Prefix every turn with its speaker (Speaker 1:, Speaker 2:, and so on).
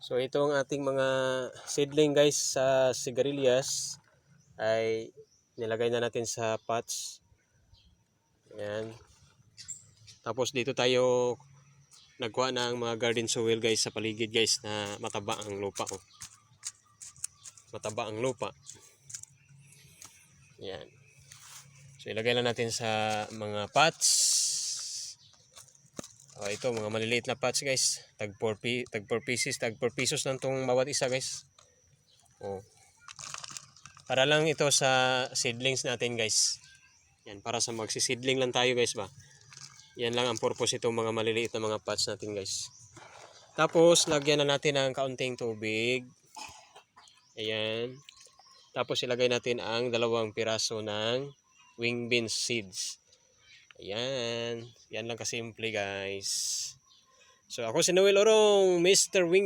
Speaker 1: So ito ang ating mga seedling guys sa sigarilyas ay nilagay na natin sa pots. Ayan. Tapos dito tayo nagkuha ng mga garden soil guys sa paligid guys na mataba ang lupa. Oh. Mataba ang lupa. Ayan. So ilagay lang natin sa mga pots. Ito mga maliliit na pots guys. Tag 4 pieces, tag 4 pesos lang tong bawat isa guys. Oh. Para lang ito sa seedlings natin guys. Yan, para sa magsiseedling lang tayo guys ba. Yan lang ang purpose itong mga maliliit na mga pots natin guys. Tapos lagyan na natin ng kaunting tubig. Ayan. Tapos ilagay natin ang 2 piraso ng wing beans seeds. Ayan. Yan lang kasimple guys. So ako si Noel Orong, Mr. Wing Beans.